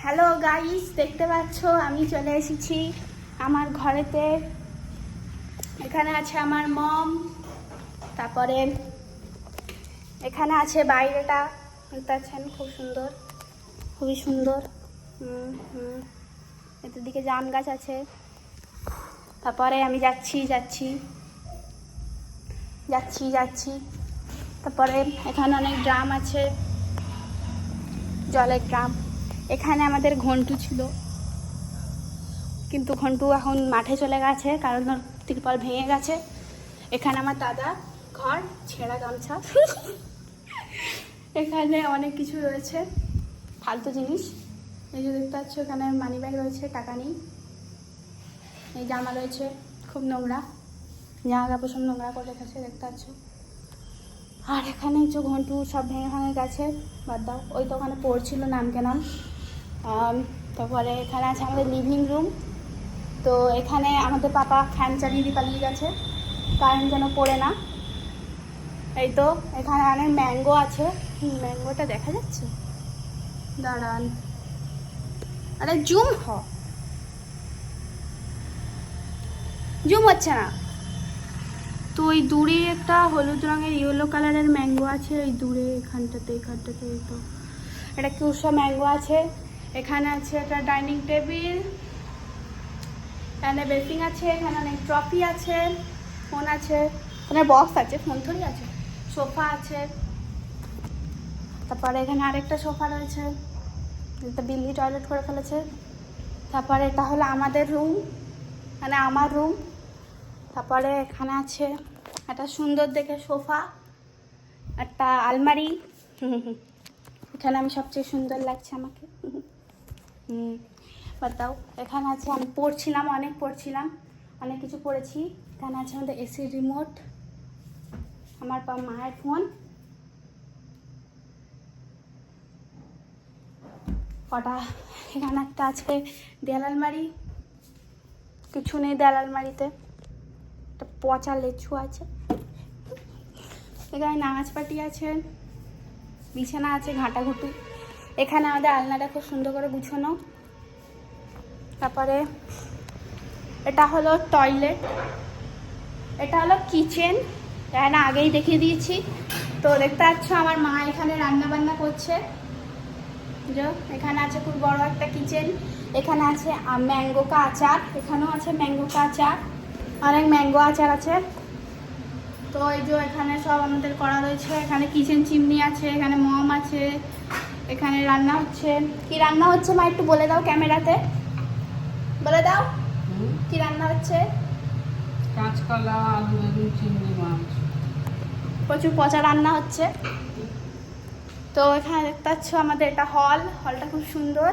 Hello guys, দেখতে পাচ্ছ আমি চলে এসেছি আমার ঘরেতে। এখানে আছে আমার মম, তারপরে এখানে আছে বাইরেটা, দেখতে পাচ্ছেন খুব সুন্দর, খুবই সুন্দর। এটার দিকে জাম গাছ আছে। তারপরে আমি যাচ্ছি যাচ্ছি যাচ্ছি যাচ্ছি তারপরে এখানে অনেক ড্রাম আছে, জলের ড্রাম। এখানে আমাদের ঘন্টু ছিল, কিন্তু ঘন্টু এখন মাঠে চলে গেছে কারণ ওর তিরপল ভেঙে গেছে। এখানে আমার দাদা ঘর, ছেঁড়া গামছা। এখানে অনেক কিছু রয়েছে ফালতু জিনিস। এই যে দেখতে পাচ্ছ এখানে মানি ব্যাগ রয়েছে, টাকা নেই। এই জামা রয়েছে খুব নোংরা, জামা কাপড় সব নোংরা করে রেখেছে, দেখতে পাচ্ছ। আর এখানে যে ঘন্টু সব ভেঙে ভেঙে গেছে, বাদ দাও। ওই তো ওখানে পড়ছিল নামকে নাম। তারপরে এখানে আছে আমাদের লিভিং রুম। তো এখানে আমাদের পাপা ফ্যান চালিয়ে দিয়ে পালিয়ে গেছে, কারেন্ট যেন পড়ে না। এই তো এখানে অনেক ম্যাঙ্গো আছে। ম্যাঙ্গোটা দেখা যাচ্ছে, দাঁড়ান, আরে জুম হচ্ছে না। তো ওই দূরে একটা হলুদ রঙের ইয়েলো কালারের ম্যাঙ্গো আছে, ওই দূরে এখানটাতে এই তো এটা কি সব ম্যাঙ্গো আছে। এখানে আছে একটা ডাইনিং টেবিল, এখানে বেসিং আছে, এখানে অনেক ট্রফি আছে, ফোন আছে, ওখানে বক্স আছে, ফোন থরি আছে, সোফা আছে। তারপরে এখানে আরেকটা সোফা রয়েছে, এটা বিল্লি টয়লেট করে ফেলেছে। তারপরে এটা হলো আমাদের রুম, মানে আমার রুম। তারপরে এখানে আছে একটা সুন্দর দেখে সোফা, একটা আলমারি। এখানে আমি সবচেয়ে সুন্দর লাগছে আমাকে। বাতাও। এখানে আছে, আমি অনেক পড়ছিলাম, অনেক কিছু পড়েছি। এখানে আছে আমাদের এসির রিমোট, আমার মায়ের ফোন, কটা। এখানে একটা আছে দেয়াল আলমারি, কিছু নেই দেয়াল আলমারিতে, একটা পচা লেচু আছে। এখানে নামাজ পাটি আছে, বিছানা আছে ঘাটাঘুটু। এখানে আমাদের আলনাটা খুব সুন্দর করে গুছানো। তারপরে এটা হলো টয়লেট, এটা হলো কিচেন, এখানে আগেই দেখিয়ে দিয়েছি। তো দেখতে পাচ্ছ আমার মা এখানে রান্না বান্না করছে। এখানে আছে খুব বড় একটা কিচেন। এখানে আছে ম্যাঙ্গো কা আচার, এখানেও আছে ম্যাঙ্গো কা আচার, অনেক ম্যাঙ্গো আচার আছে। তো এই যে এখানে সব আমাদের করা রয়েছে। এখানে কিচেন চিমনি আছে, এখানে মম আছে, এখানে রান্না হচ্ছে। কি রান্না হচ্ছে মা একটু বলে দাও ক্যামেরাতে, বলে দাও কি রান্না হচ্ছে। কাঁচকলা, আলু, বেগুন, চিংড়ি মাছ, প্রচুর পচা রান্না হচ্ছে। তো এখানে দেখতে পাচ্ছ আমাদের এটা হলটা খুব সুন্দর।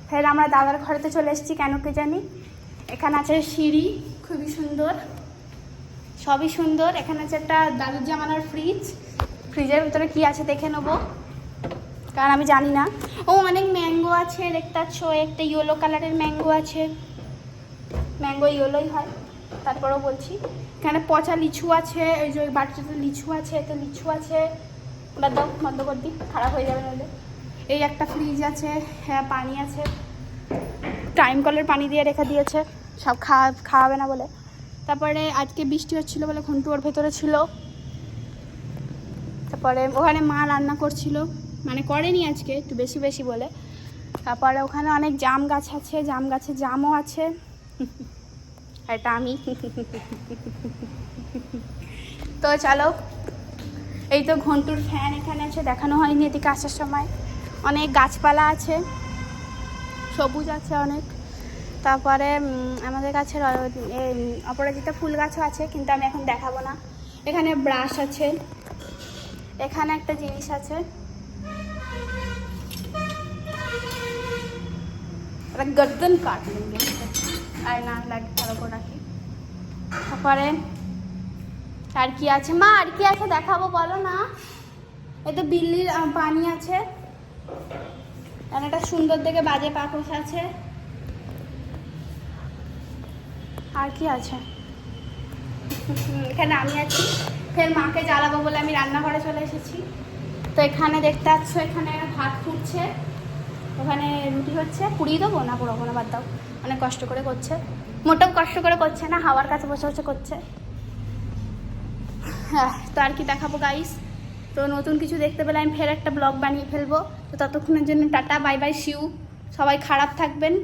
ফের আমরা দাদার ঘরেতে চলে এসেছি, কেন কে জানি। এখানে আছে সিঁড়ি, খুবই সুন্দর, সবই সুন্দর। এখানে আছে একটা দাদুর জামানার ফ্রিজ, ফ্রিজের ভিতরে কি আছে দেখে নেবো, কারণ আমি জানি না। ও অনেক ম্যাঙ্গো আছে, দেখতে পাচ্ছ একটা ইয়েলো কালারের ম্যাঙ্গো আছে, ম্যাঙ্গো ইয়েলোই হয়, তারপরেও বলছি। এখানে পচা লিচু আছে, এই যে ওই বাটিতে লিচু আছে, এতে লিচু আছে। ওটা দাও, বন্ধ করে দিই, খারাপ হয়ে যাবে নাহলে। এই একটা ফ্রিজ আছে, হ্যাঁ পানি আছে, টাইম কলের পানি দিয়ে রেখে দিয়েছে, সব খাওয়াবে না বলে। তারপরে আজকে বৃষ্টি হচ্ছিলো বলে ঘন্টু ওর ভেতরে ছিল। তারপরে ওখানে মা রান্না করছিল, মানে করেনি আজকে, একটু বেশি বেশি বলে। তারপরে ওখানে অনেক জাম গাছ আছে, জাম গাছে জামও আছে। এটা আমি। তো চলো, এই তো ঘন্টুর ফ্যান এখানে আছে, দেখানো হয়নি এদিকে আসার সময়। অনেক গাছপালা আছে, সবুজ আছে অনেক। তারপরে আমাদের কাছে অপরাজিতা ফুল গাছও আছে, কিন্তু আমি এখন দেখাবো না। এখানে ব্রাশ আছে, এখানে একটা জিনিস আছে, গর্দন কাট আর না লাগে, ভালো করে রাখি। তারপরে আর কি আছে মা, আর কি আছে দেখাবো বলো না। এই তো বিল্লির পানি আছে, একটা সুন্দর দেখে বাজে পাখোশ আছে। আর কি আছে, এখানে আমি আছি। ফের মাকে জ্বালাবো বলে আমি রান্নাঘরে চলে এসেছি। তো এখানে দেখতে পাচ্ছ, এখানে ভাত ফুটছে, ওখানে রুটি হচ্ছে, পুড়িয়ে দেবো না পোড়াবো না, বাদ দাও। অনেক কষ্ট করে করছে, মোটেও কষ্ট করে করছে না, হাওয়ার কাছে বসে বসে করছে। হ্যাঁ, তো আর কি দেখাবো গাইস। তো নতুন কিছু দেখতে পেলে আমি ফের একটা ব্লগ বানিয়ে ফেলবো। তো ততক্ষণের জন্য টাটা, বাই বাই, সিউ। সবাই খারাপ থাকবেন।